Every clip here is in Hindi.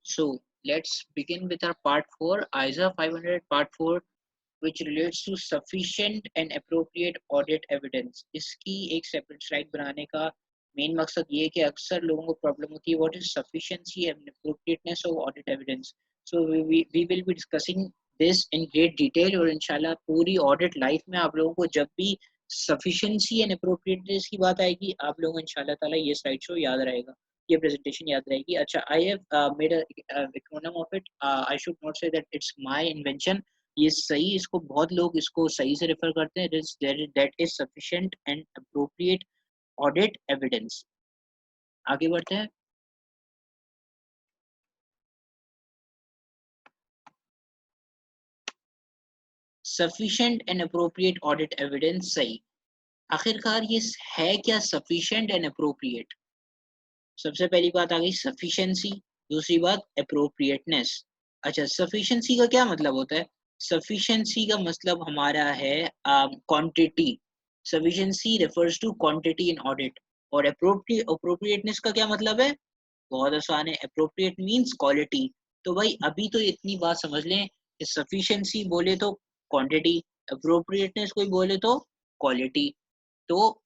So let's begin with our part 4, ISA 500 part 4, which relates to sufficient and appropriate audit evidence. इसकी एक separate slide बनाने का मेन मकसद ये है कि अक्सर लोगों को प्रॉब्लम होती है what is sufficiency and appropriateness of audit evidence. So we will be discussing this in great detail और इंशाल्लाह पूरी audit life में आप लोगों को जब भी sufficiency and appropriateness की बात आएगी आप लोगों को इंशाल्लाह ताला ये slide show याद रहेगा, ये प्रेजेंटेशन याद रहेगी. अच्छा, I have made a acronym of it. I should not say that it's my invention. ये सही, इसको बहुत लोग इसको सही से रेफर करते हैं. That is sufficient and appropriate audit evidence. आगे बढ़ते हैं. Sufficient and appropriate audit evidence सही. आखिरकार ये है क्या sufficient and appropriate? सबसे पहली बात आ गई sufficiency, दूसरी बात appropriateness. अच्छा, sufficiency का क्या मतलब होता है? Sufficiency का मतलब हमारा है quantity. Sufficiency refers to quantity in audit. और appropriateness का क्या मतलब है? बहुत आसान है. Appropriate means quality. तो भाई अभी तो इतनी बात समझ लें कि sufficiency बोले तो quantity, appropriateness कोई बोले तो quality. तो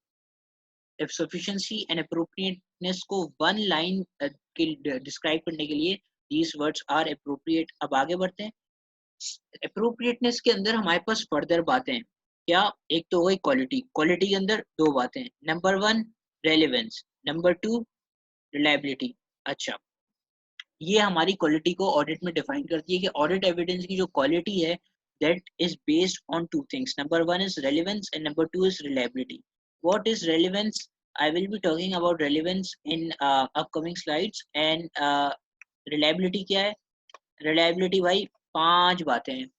if sufficiency and appropriateness को one line के describe करने के लिए these words are appropriate. अब आगे बढ़ते हैं. appropriateness के अंदर हमारे पास further बातें हैं. क्या? एक तो वही क्वालिटी के अंदर दो बातें हैं. Number 1 relevance, number 2 reliability. अच्छा, ये हमारी क्वालिटी को ऑडिट में डिफाइन करती है कि ऑडिट एविडेंस की जो क्वालिटी है that is based on two things. Number 1 is relevance and number 2 is reliability. What is relevance? I will be talking about relevance in upcoming slides. And reliability क्या है? reliability भाई 5 बातें हैं.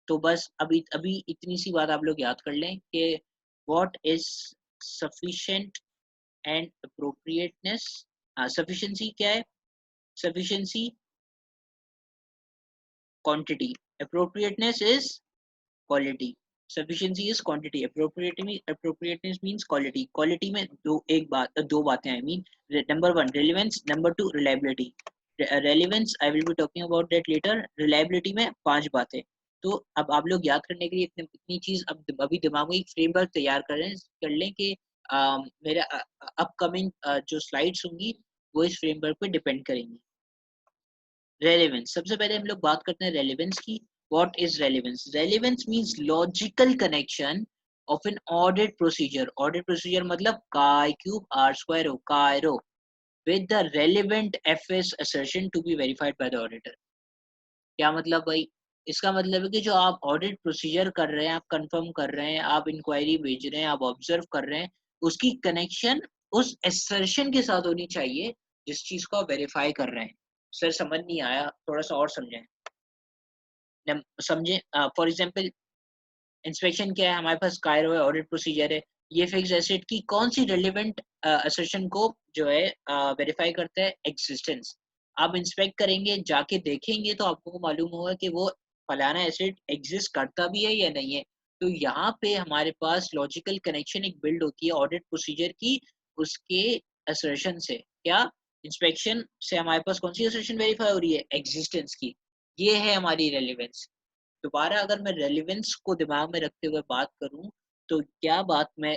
तो बस अभी अभी इतनी सी बात आप लोग याद कर लें कि what is sufficient and appropriateness. sufficiency क्या है? sufficiency quantity, appropriateness is quality. sufficiency is quantity, appropriateness means quality. quality में दो बातें I mean. number 1 relevance, number 2 reliability. relevance I will be talking about that later. reliability में 5 बातें. तो अब आप लोग याद करने के लिए इतनी चीज अब अभी दिमाग में एक फ्रेमवर्क तैयार कर लें कि मेरे अपकमिंग जो स्लाइड्स होंगी वो इस फ्रेमवर्क पे डिपेंड करेंगी. रेलेवेंस, सबसे पहले हम लोग बात करते हैं रेलेवेंस की. What is relevance? Relevance means logical connection of an audit procedure. Audit procedure मतलब काई क्यूब आर स्क्वायर हो कायरो with the relevant FS assertion to be verified by the auditor. क्या मतलब भाई? इसका मतलब है कि जो आप ऑडिट प्रोसीजर कर रहे हैं, आप कंफर्म कर रहे हैं, आप इंक्वायरी भेज रहे हैं, आप ऑब्जर्व कर रहे हैं, उसकी कनेक्शन उस असर्शन के साथ होनी चाहिए जिस चीज को आप वेरीफाई कर रहे हैं. सर समझ नहीं आया, थोड़ा सा और समझें. समझें. फॉर एग्जांपल इंस्पेक्शन क्या है? हमारे पास कायरो है, ऑडिट प्रोसीजर है. ये फिक्स एसेट की कौन सी रेलेवेंट असर्शन को जो है वेरीफाई करता है? एग्जिस्टेंस. आप इंस्पेक्ट करेंगे, जाके देखेंगे तो आपको मालूम होगा कि वो फलाना एसेट एग्जिस्ट करता भी है या नहीं है. तो यहाँ पे हमारे पास लॉजिकल कनेक्शन एक बिल्ड होती है ऑडिट प्रोसीजर की उसके असर्शन से. क्या? इंस्पेक्शन से हमारे पास कौन सी असर्शन वेरीफाई हो रही है? एग्जिस्टेंस की. ये है हमारी रेलेवेंस. दोबारा अगर मैं रेलेवेंस को दिमाग में रखते हुए बात करूं तो क्या बात मैं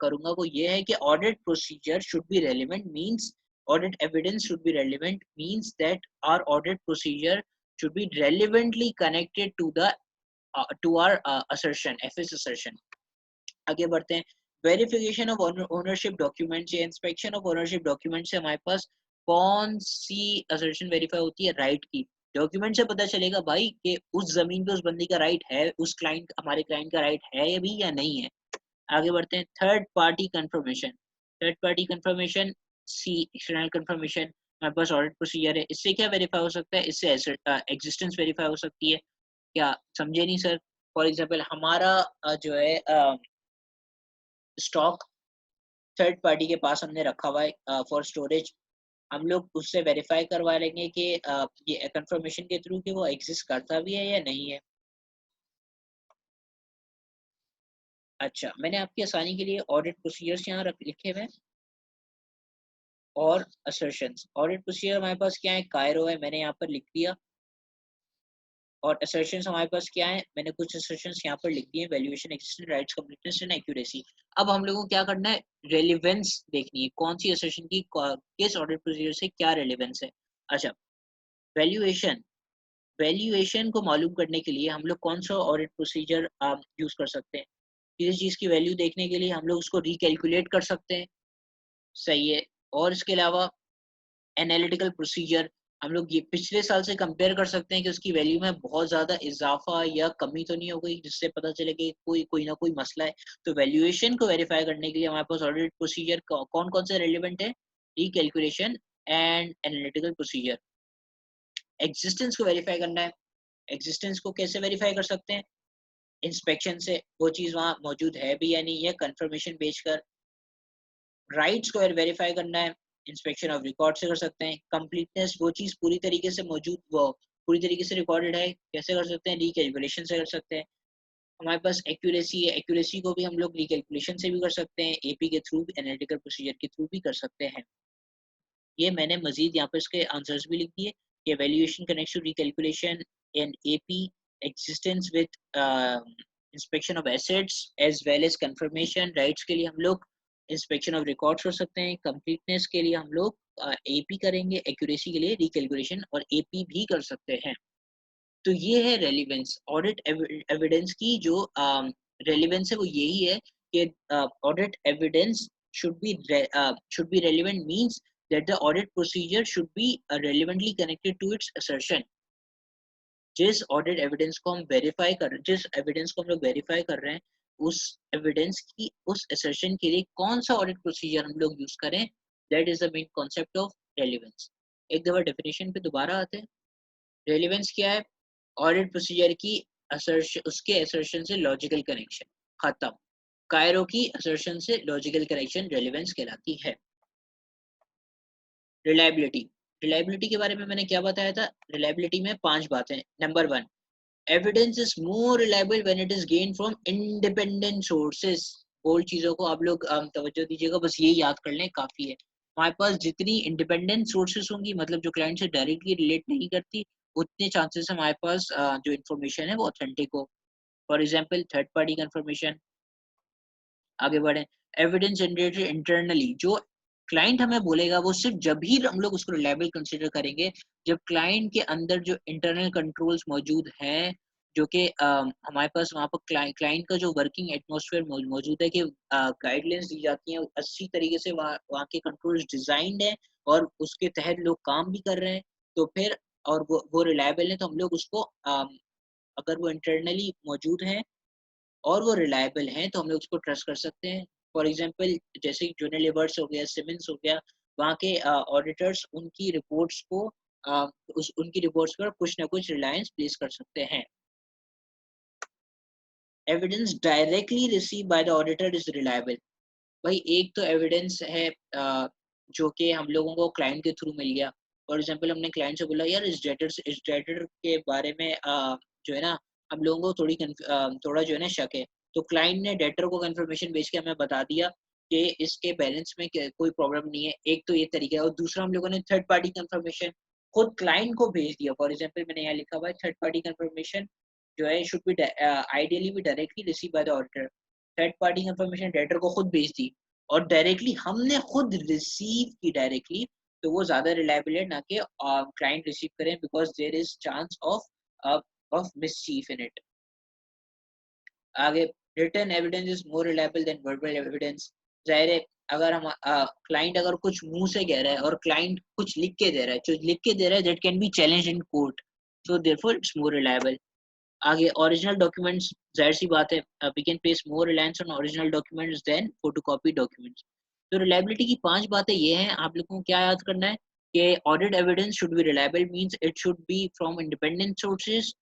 करूंगा वो ये है कि audit procedure should be relevant means audit evidence should be relevant means that our audit procedure should be relevantly connected to our assertion, FS assertion. आगे बढ़ते हैं. वेरिफिकेशन ऑफ ओनरशिप डॉक्यूमेंट या इंस्पेक्शन ऑफ ओनरशिप डॉक्यूमेंट से हमारे पास कौन सी असर्शन वेरीफाई होती है? राइट की. डॉक्यूमेंट से पता चलेगा भाई कि उस जमीन पे उस बंदी का राइट है, उस क्लाइंट हमारे क्लाइंट का राइट है भी या नहीं है. आगे बढ़ते हैं. Third party confirmation. Third party confirmation see external confirmation. हमारे पास ऑडिट प्रोसीजर है, इससे क्या वेरीफाई हो सकता है? इससे एग्जिस्टेंस वेरीफाई हो सकती है. क्या समझे नहीं सर? फॉर एग्जांपल हमारा जो है स्टॉक थर्ड पार्टी के पास हमने रखा हुआ है फॉर स्टोरेज. हम लोग उससे वेरीफाई करवा लेंगे कि ये कंफर्मेशन के थ्रू कि वो एग्जिस्ट करता भी है या नहीं है. अच्छा, मैंने आपकी आसानी के लिए ऑडिट प्रोसीजर्स यहाँ लिखे हुए हैं. और assertions। ऑडिट प्रोसीजर हमारे पास क्या है, कायरो है, मैंने यहाँ पर लिख दिया। और assertions हमारे पास क्या है, मैंने कुछ assertions यहाँ पर लिख दिए, valuation, existence, rights, completeness and accuracy. अब हम लोगों को क्या करना है, रेलिवेंस देखनी है, कौन सी assertion की किस ऑडिट प्रोसीजर से क्या रेलिवेंस है। अच्छा, वैल्यूएशन, वैल्यूएशन को मालूम करने के लिए हम लोग कौन सा ऑडिट प्रोसीजर यूज कर सकते हैं। किसी चीज की वैल्यू देखने के लिए हम लोग उसको रिकैलकुलेट कर सकते हैं, सही है। और इसके अलावा एनालिटिकल प्रोसीजर, हम लोग ये पिछले साल से कंपेयर कर सकते हैं कि उसकी वैल्यू में बहुत ज़्यादा इजाफा या कमी तो नहीं हो गई, जिससे पता चले कि कोई ना कोई मसला है। तो वैल्यूएशन को वेरीफाई करने के लिए हमारे पास ऑडिट प्रोसीजर कौन कौन से रेलिवेंट है, recalculation and analytical procedure. Existence को वेरीफाई करना है, एग्जिस्टेंस को कैसे वेरीफाई कर सकते हैं, इंस्पेक्शन से वो चीज़ वहाँ मौजूद है भी या नहीं है, कंफर्मेशन बेचकर। राइट्स को वेरीफाई करना है, इंस्पेक्शन ऑफ रिकॉर्ड से कर सकते हैं। कंप्लीटनेस, वो चीज़ पूरी तरीके से मौजूद, वो पूरी तरीके से रिकॉर्डेड है, कैसे कर सकते हैं, रिकैलकुलेशन से कर सकते हैं। हमारे पास एक्यूरेसी है, एक्यूरेसी को भी हम लोग रिकैलकुलेशन से भी कर सकते हैं, एपी के थ्रू भी, एनालिटिकल प्रोसीजर के थ्रू भी कर सकते हैं। ये मैंने मजीद यहाँ पर इसके आंसर्स भी लिख दिए कि valuation connect to recalculation and AP, existence with inspection of assets as well as confirmation. Rights के लिए हम लोग इंस्पेक्शन ऑफ रिकॉर्ड्स कर सकते हैं, कंप्लीटनेस के लिए हम लोग एपी करेंगे, एक्यूरेसी के लिए रिकैलकुलेशन और एपी भी कर सकते हैं। तो ये है रेलिवेंस, ऑडिट एविडेंस की जो रेलिवेंस है वो यही है कि audit evidence should be relevant means that the audit procedure should be relevantly connected to its assertion। जिस ऑडिट एविडेंस को हम वेरीफाई कर, जिस एविडेंस को हम लोग वेरीफाई कर रहे हैं, उस एविडेंस की उस assertion के लिए कौन सा ऑडिट प्रोसीजर हम लोग यूज करें, that is the main concept of relevance. एक दफा डेफिनेशन पे दोबारा आते हैं। रेलिवेंस क्या है, ऑडिट प्रोसीजर की assertion, उसके assertion से लॉजिकल कनेक्शन, खत्म। कायरो की assertion से लॉजिकल कनेक्शन रेलिवेंस कहलाती है। रिलायबिलिटी, रिलायबिलिटी के बारे में मैंने क्या बताया था, रिलायबिलिटी में 5 बातें। Number 1, evidence is more reliable when it is gain from independent sources. Bold चीजों को आप लोग तवज्जो दीजिएगा, बस ये याद कर लें काफी है। हमारे पास जितनी इंडिपेंडेंट सोर्सेस होंगी, मतलब जो क्लाइंट से डायरेक्टली रिलेट नहीं करती, उतने चांसेस हमारे पास जो इन्फॉर्मेशन है वो ऑथेंटिक हो। For example third party confirmation. आगे बढ़े, एविडेंस जनरेटेड इंटरनली, जो क्लाइंट हमें बोलेगा वो सिर्फ जब ही हम लोग उसको रिलायबल कंसीडर करेंगे जब क्लाइंट के अंदर जो इंटरनल कंट्रोल्स मौजूद हैं, जो कि हमारे पास वहाँ पर क्लाइंट का जो वर्किंग एटमॉस्फेयर मौजूद है, कि गाइडलाइंस दी जाती हैं अच्छी तरीके से, वहाँ के कंट्रोल्स डिजाइंड है और उसके तहत लोग काम भी कर रहे हैं, तो फिर और वो रिलायबल है, तो हम लोग उसको अगर वो इंटरनली मौजूद है और वो रिलायबल हैं तो हम लोग उसको ट्रस्ट कर सकते हैं। फॉर एग्जांपल जैसे यूनिलीवर्स हो गया, सिमेंस हो गया, वहाँ के ऑडिटर्स उनकी रिपोर्ट्स को उनकी रिपोर्ट्स पर कुछ ना कुछ रिलायंस प्लेस कर सकते हैं। Evidence directly receive by the auditor is reliable. भाई एक तो एविडेंस है जो कि हम लोगों को क्लाइंट के थ्रू मिल गया। फॉर एग्जांपल हमने क्लाइंट से बोला यार इस डेटर के बारे में जो है ना हम लोगों को थोड़ा जो है ना शक है, तो क्लाइंट ने डेटर को कंफर्मेशन भेज के हमें बता दिया कि इसके बैलेंस में कोई प्रॉब्लम नहीं है। एक तो ये तरीका है, और दूसरा हम लोगों ने थर्ड पार्टी कंफर्मेशन खुद क्लाइंट को भेज दिया। फॉर एग्जांपल मैंने यहाँ लिखा हुआ है थर्ड पार्टी कंफर्मेशन जो है should be ideally be directly receive by the auditor. Third party confirmation debtor को खुद भेज दी और डायरेक्टली हमने खुद रिसीव की डायरेक्टली, तो वो ज्यादा रिलायबल है ना कि क्लाइंट रिसीव करें, because there is chance of mischief in it. आगे, written evidence is more reliable than verbal evidence. जाहिर है अगर हम क्लाइंट अगर कुछ मुंह से कह रहा है और क्लाइंट कुछ लिख के दे रहा है, जो लिख के दे रहा है that can be challenge in court, so therefore it's more reliable. आगे, ओरिजिनल डॉक्यूमेंट्स, जाहिर सी बात है we can place more reliance on original documents than photocopy documents. तो रिलायबिलिटी की 5 बातें ये हैं, आप लोगों को क्या याद करना है कि audit evidence should B reliable means it should be from independent sources,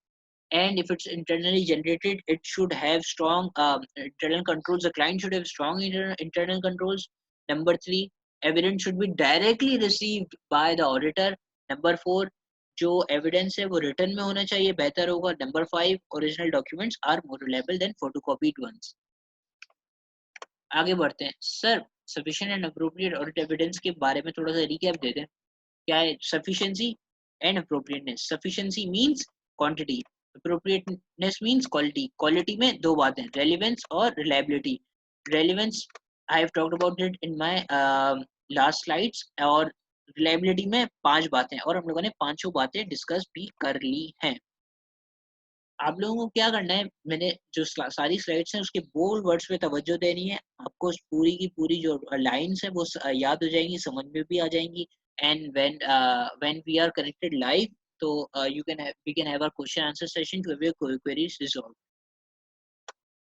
and if it's internally generated it should have strong internal controls. The client should have strong internal controls. Number 3, evidence should be directly received by the auditor. Number 4, जो एविडेंस है वो रिटर्न में होना चाहिए, बेहतर होगा। Number 5, original documents are more reliable than photocopied ones. आगे बढ़ते हैं। Sir sufficient and appropriate audit evidence के बारे में थोड़ा सा रिकैप देते हैं। क्या है sufficiency and appropriateness? Sufficiency means quantity, appropriateness means quality. Quality में दो बातें, रेलेवेंस और reliability. Relevance I have talked about it in my last slides, और रिलायबिलिटी में 5 बातें, और हम लोगों ने पांचों बातें डिस्कस भी कर ली हैं। आप लोगों को क्या करना है, मैंने जो सारी स्लाइड्स हैं उसके बोल्ड वर्ड्स पे तवज्जो देनी है। आपको पूरी की पूरी जो लाइंस है वो याद हो जाएंगी, समझ में भी आ जाएंगी। And when we are connected live, तो we can have a question answer session to have your queries resolve.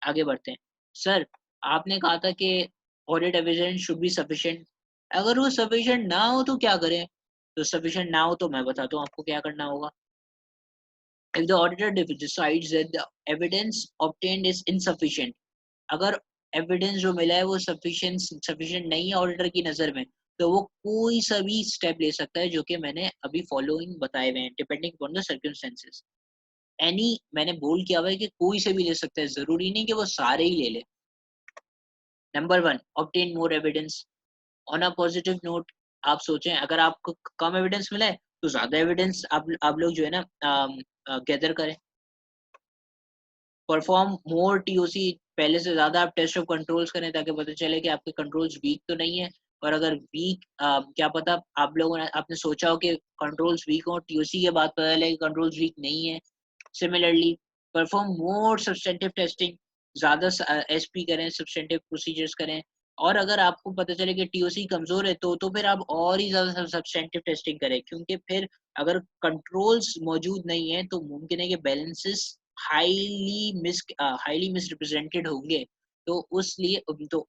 आगे बढ़ते हैं। सर, आपने कहा था कि audit evidence should be sufficient. अगर वो सफिशिएंट ना हो तो क्या करें? तो सफिशिएंट ना हो तो मैं बताता हूँ आपको क्या करना होगा। If the auditor decides that the evidence obtained is insufficient, अगर एविडेंस जो मिला है वो सफिशिएंट नहीं है ऑडिटर की नजर में, तो वो कोई सा भी स्टेप ले सकता है, जो कि मैंने अभी फॉलोइंग बताए हुए हैं, depending upon the circumstances. Any मैंने बोल किया हुआ है कि कोई से भी ले सकता है, जरूरी नहीं कि वो सारे ही ले ले। Number 1, obtain more evidence. On a positive note, आप सोचें अगर आपको कम एविडेंस मिला है तो ज्यादा एविडेंस आप लोग जो है ना गैदर करें। परफॉर्म मोर टीओसी, पहले से ज्यादा आप टेस्ट ऑफ कंट्रोल्स करें ताकि पता चले कि आपके कंट्रोल्स वीक तो नहीं है। और अगर वीक, क्या पता आप लोगों ने आपने सोचा हो कि कंट्रोल्स वीक हो, टीओसी के बाद पता चले कि कंट्रोल्स वीक नहीं है। सिमिलरली परफॉर्म मोर सब्सटेंटिव टेस्टिंग, ज्यादा एसपी करें, सब्सटेंटिव प्रोसीजर्स करें। और अगर आपको पता चले कि टीओसी कमजोर है तो फिर आप और ही ज्यादा सब्सटेंटिव टेस्टिंग करें, क्योंकि फिर अगर कंट्रोल्स मौजूद नहीं है तो मुमकिन है कि बैलेंसेस हाईली मिसरिप्रेजेंटेड होंगे। तो उस लिए तो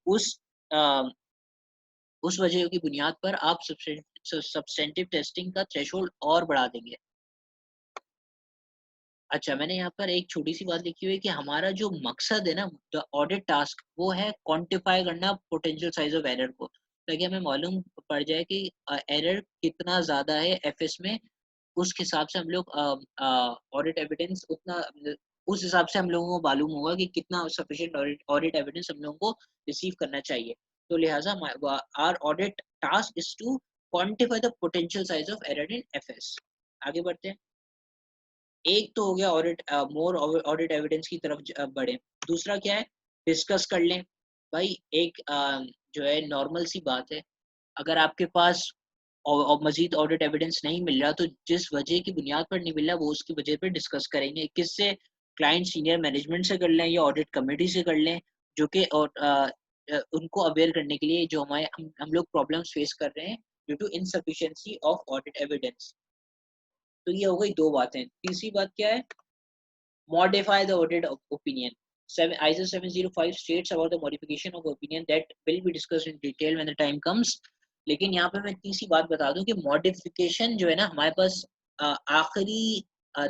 उस वजह की बुनियाद पर आप सब्सटेंटिव टेस्टिंग का थ्रेशोल्ड और बढ़ा देंगे। अच्छा, मैंने यहाँ पर एक छोटी सी बात लिखी हुई है कि हमारा जो मकसद है ना द ऑडिट टास्क, वो है क्वांटिफाई करना पोटेंशियल साइज ऑफ एरर को, ताकि हमें मालूम पड़ जाए कि एरर कितना ज्यादा है एफएस में। उस हिसाब से हम लोग ऑडिट एविडेंस उतना, उस हिसाब से हम लोगों को मालूम होगा कि कितना सफिशिएंट ऑडिट एविडेंस हम लोगों को रिसीव करना चाहिए। तो लिहाजा our audit task is to quantify the potential size of error in FS. आगे बढ़ते हैं। एक तो हो गया ऑडिट, मोर ऑडिट एविडेंस की तरफ बढ़े। दूसरा क्या है, डिस्कस कर लें। भाई एक जो है नॉर्मल सी बात है, अगर आपके पास और मजीद ऑडिट एविडेंस नहीं मिल रहा तो जिस वजह की बुनियाद पर नहीं मिल रहा वो उसकी वजह पर डिस्कस करेंगे। किससे? क्लाइंट सीनियर मैनेजमेंट से कर लें या ऑडिट कमेटी से कर लें, जो कि और उनको अवेयर करने के लिए जो हम लोग प्रॉब्लम्स फेस कर रहे हैं due to insufficiency of audit evidence. तो ये हो गई दो बातें। तीसरी बात क्या है? modify the audit opinion. ISO 705 states about the modification of opinion that will be discussed in detail when the time comes. लेकिन यहाँ पे मैं तीसरी बात बता दूं कि मॉडिफिकेशन जो है ना हमारे पास आखिरी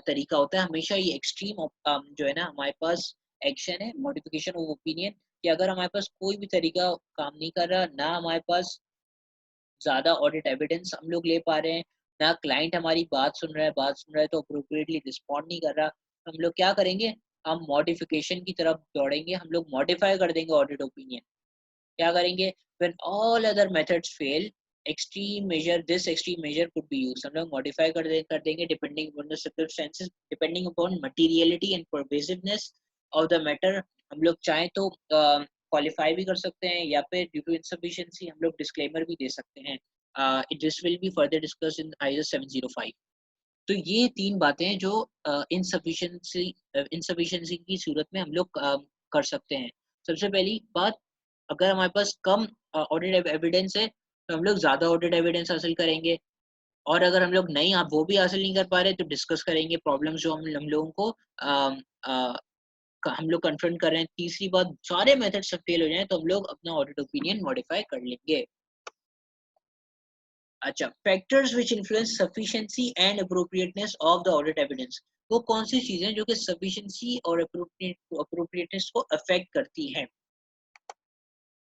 तरीका होता है। हमेशा ये एक्सट्रीम जो है ना हमारे पास एक्शन है मॉडिफिकेशन ऑफ ओपिनियन, कि अगर हमारे पास कोई भी तरीका काम नहीं कर रहा, ना हमारे पास ज्यादा ऑडिट एविडेंस हम लोग ले पा रहे हैं, ना क्लाइंट हमारी बात सुन रहा है तो अप्रोप्रिएटली रिस्पॉन्ड नहीं कर रहा, तो हम लोग क्या करेंगे? हम मॉडिफिकेशन की तरफ दौड़ेंगे, हम लोग मॉडिफाई कर देंगे ऑडिट ओपिनियन। क्या करेंगे? When all other methods fail, extreme measure could be used. हम लोग मॉडिफाई कर देंगे depending upon the circumstances, depending upon materiality and pervasiveness of the matter. हम लोग चाहें तो क्वालिफाई भी कर सकते हैं, या फिर ड्यू टू इनसफिशिएंसी हम लोग डिस्क्लेमर भी दे सकते हैं। This will be further discussed in ISO 705। तो ये तीन बातें जो इनसफिशिएंसी की सूरत में हम लोग कर सकते हैं। सबसे पहली बात, अगर हमारे पास कम ऑडिट एविडेंस है तो हम लोग ज्यादा ऑडिट एविडेंस हासिल करेंगे। और अगर हम लोग नहीं, आप वो भी हासिल नहीं कर पा रहे तो डिस्कस करेंगे प्रॉब्लम्स जो हम लोगों को हम लोग कन्फ्रंट कर रहे हैं। तीसरी बात, सारे मेथड्स सब फेल हो जाएं तो हम लोग अपना ऑडिट ओपिनियन मॉडिफाई कर लेंगे। अच्छा, factors which influence sufficiency and appropriateness of the audit evidence. वो कौन सी चीजें जो कि सफिशिएंसी और अप्रोप्रिएटनेस को अफेक्ट करती हैं?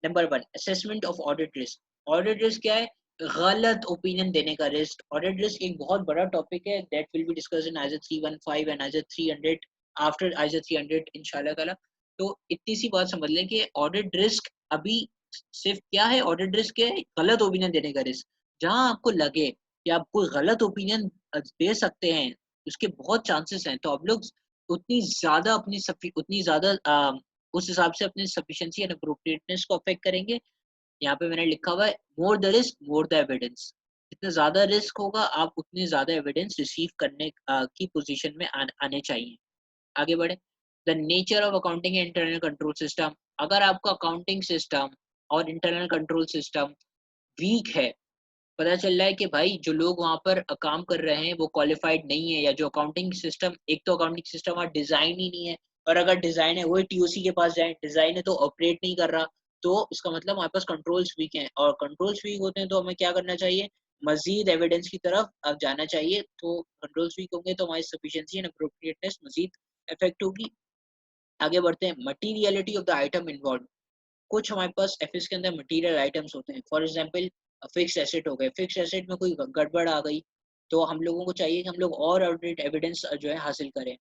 Number 1, assessment of audit risk. Audit risk क्या है? गलत ओपिनियन देने का रिस्क। ऑडिट रिस्क एक बहुत बड़ा टॉपिक है, that will be discussed in ISO 315 and ISO 300 after ISO 300 इंशाल्लाह ताला। तो इतनी सी बात समझ लें कि ऑडिट रिस्क अभी सिर्फ क्या है ऑडिट रिस्क है, गलत ओपिनियन देने का रिस्क। जहां आपको लगे कि आप कोई गलत ओपिनियन दे सकते हैं, उसके बहुत चांसेस हैं, तो आप लोग उतनी ज्यादा उतनी ज्यादा उस हिसाब से अपनी सफिशिएंसी एंड अप्रोप्रिएटनेस को अफेक्ट करेंगे। यहाँ पे मैंने लिखा हुआ है more the risk more the evidence. जितना ज्यादा रिस्क होगा आप उतने ज्यादा एविडेंस रिसीव करने की पोजीशन में आने चाहिए। आगे बढ़े। The nature of accounting and internal control system. अगर आपका अकाउंटिंग सिस्टम और इंटरनल कंट्रोल सिस्टम वीक है, पता चल रहा है कि भाई जो लोग वहां पर काम कर रहे हैं वो क्वालिफाइड नहीं है, या जो अकाउंटिंग सिस्टम, एक तो अकाउंटिंग सिस्टम वहाँ डिजाइन ही नहीं है, और अगर डिजाइन है वही टीओसी के पास जाए, डिजाइन है तो ऑपरेट नहीं कर रहा, तो इसका मतलब हमारे पास कंट्रोल्स वीक हैं, और कंट्रोल्स वीक होते हैं तो हमें क्या करना चाहिए, मजीद एविडेंस की तरफ अब जाना चाहिए। तो कंट्रोल्स वीक होंगे तो हमारी सफिशिएंसी एंड अप्रोप्रिएटनेस मजीद इफेक्ट होगी। आगे बढ़ते हैं। Materiality of the item involve. कुछ हमारे पास एफएस के अंदर मटेरियल आइटम्स होते हैं, फॉर एग्जांपल फिक्स एसेट हो गए, फिक्स एसेट में कोई गड़बड़ आ गई तो हम लोगों को चाहिए कि हम लोग और ऑडिट एविडेंस जो है हासिल करें।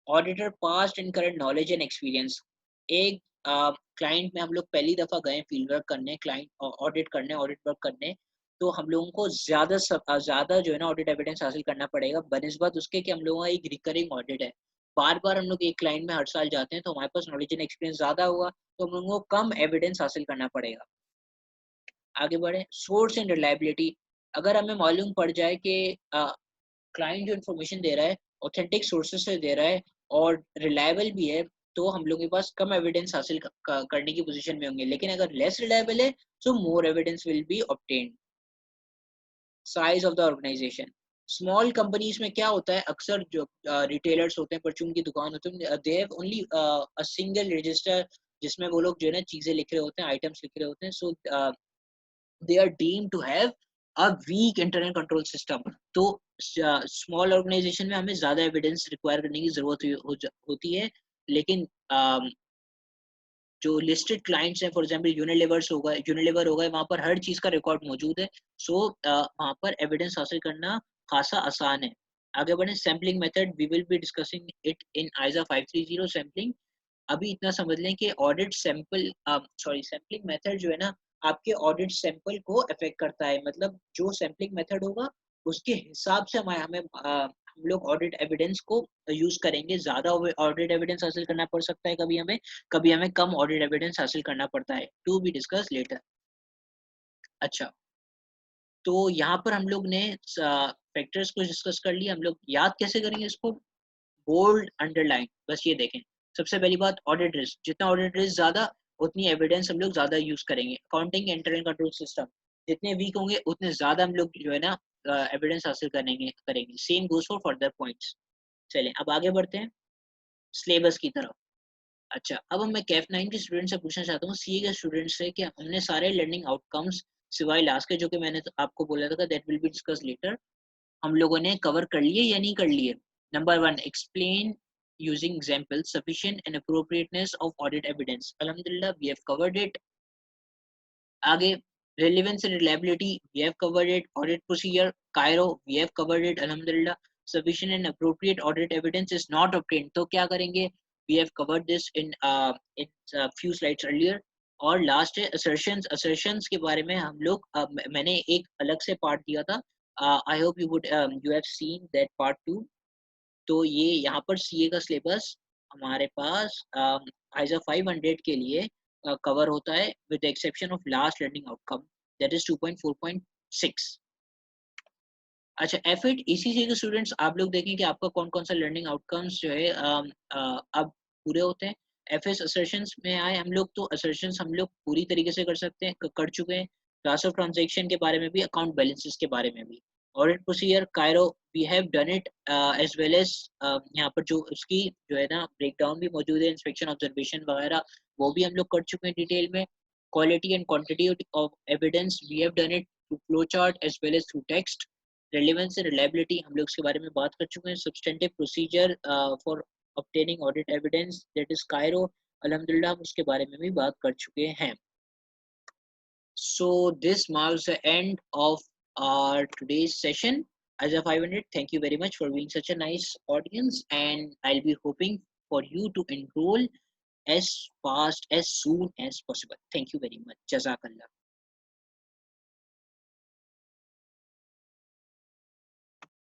Auditor past and current knowledge and experience. एक क्लाइंट में हम लोग पहली दफा गए फील्ड वर्क करने, क्लाइंट ऑडिट करने, ऑडिट वर्क करने, तो हम लोगों को ज्यादा जो है ना ऑडिट एविडेंस हासिल करना पड़ेगा बनिस्बत उसके कि हम लोगों का एक रिकरिंग ऑडिट है। बार बार हम लोग एक क्लाइंट में हर साल जाते हैं तो हमारे पास नॉलेज एंड एक्सपीरियंस ज्यादा होगा, तो हम लोगों को कम एविडेंस हासिल करना पड़ेगा। आगे बढ़े। Source and reliability. अगर हमें मालूम पड़ जाए कि क्लाइंट जो इन्फॉर्मेशन दे रहा है ऑथेंटिक सोर्सेज से दे रहा है और रिलायबल भी है, तो हम लोगों के पास कम एविडेंस हासिल करने की पोजीशन में होंगे। लेकिन अगर लेस रिलायबल है तो more evidence will be obtained. Size of the organization. Small companies में क्या होता है, अक्सर जो रिटेलर्स होते हैं, परचून की दुकान होती है, they have only a single register जिसमें वो लोग जो है ना चीजें लिख रहे होते हैं, आइटम्स लिख रहे होते हैं। सो they are deemed to have a weak internal control system। तो स्मॉल ऑर्गेनाइजेशन में हमें ज्यादा एविडेंस रिक्वायर करने की जरूरत होती है। लेकिन जो लिस्टेड क्लाइंट्स हैं, फॉर एग्जांपल यूनिलीवर होगा, वहां पर हर चीज का रिकॉर्ड मौजूद है। सो वहां पर एविडेंस हासिल करना खासा आसान है। आगे बढ़े। Sampling method, we will be discussing it in ISA 530 sampling. अभी इतना समझ लें कि ऑडिट सैंपल सैम्पलिंग मेथड जो है ना आपके ऑडिट सैंपल को अफेक्ट करता है। मतलब जो सैम्पलिंग मेथड होगा उसके हिसाब से हम लोग ऑडिट एविडेंस को यूज करेंगे। ज्यादा ऑडिट एविडेंस हासिल करना पड़ सकता है कभी हमें कम ऑडिट एविडेंस हासिल करना पड़ता है, टू बी डिस्कस लेटर। अच्छा, तो यहाँ पर हम लोग ने फैक्टर्स को डिस्कस कर लिया। हम लोग याद कैसे करेंगे इसको, बोल्ड अंडरलाइन, बस ये देखें। सबसे पहली बात ऑडिट रिस्क, जितना ऑडिट रिस्क ज्यादा उतनी एविडेंस हम लोग ज्यादा यूज करेंगे। अकाउंटिंग इंटरनल कंट्रोल सिस्टम जितने वीक होंगे उतने ज्यादा हम लोग जो है ना एविडेंस हासिल करेंगे। Same goes for further points. चलें अब आगे बढ़ते हैं सिलेबस की तरफ। अच्छा, अब मैं कैफ 9 के स्टूडेंट से पूछना चाहता हूँ, सीए के स्टूडेंट से, कि हमने सारे लर्निंग आउटकम्स सिवाय लास्ट के जो कि मैंने तो आपको बोला था that will be discuss later, हम लोगों ने कवर कर लिए या नहीं कर लिए। Number 1, explain using examples sufficient and appropriateness of audit evidence. Alhamdulillah, we have covered it. आगे, relevance and reliability, we have covered it. Audit procedure, Cairo, we have covered it. Alhamdulillah, sufficient and appropriate audit evidence is not obtained. तो क्या करेंगे? We have covered this in few slides earlier. और लास्ट है assertions के बारे में हम लोग मैंने एक अलग से पार्ट दिया था। I hope you have seen that part 2। तो ये यहाँ पर सीए का सिलेबस हमारे पास आइजा 500 के लिए कवर होता है with the exception of last learning outcome that is 2.4.6। अच्छा, एफिट ईसीसी के स्टूडेंट्स, आप लोग देखें कि आपका कौन कौन सा लर्निंग आउटकम्स जो है अब पूरे होते हैं। एफएस असर्शंस में आए हम लोग, तो असर्शंस हम लोग पूरी तरीके से कर सकते हैं, कर चुके हैं। क्लास ऑफ ट्रांजैक्शन के बारे में भी, अकाउंट बैलेंसेस के बारे में भी। ऑडिट प्रोसीजर कायरो, we have done it as well as यहाँ पर जो उसकी जो है ना ब्रेकडाउन भी मौजूद है, इंस्पेक्शन ऑब्जर्वेशन वगैरह वो भी हम लोग कर चुके हैं डिटेल में। Quality and quantity of evidence, we have done it through flow chart as well as through text. Relevance and reliability हम लोग इसके बारे में बात कर चुके हैं। Substantive procedure for obtaining audit evidence that is कायरो, अल्हम्दुलिल्लाह हम उसके बारे में भी बात कर चुके हैं। So this marks the end of our today's session as a 500. Thank you very much for being such a nice audience, and I'll be hoping for you to enroll as fast as soon as possible. Thank you very much. Jazakallah.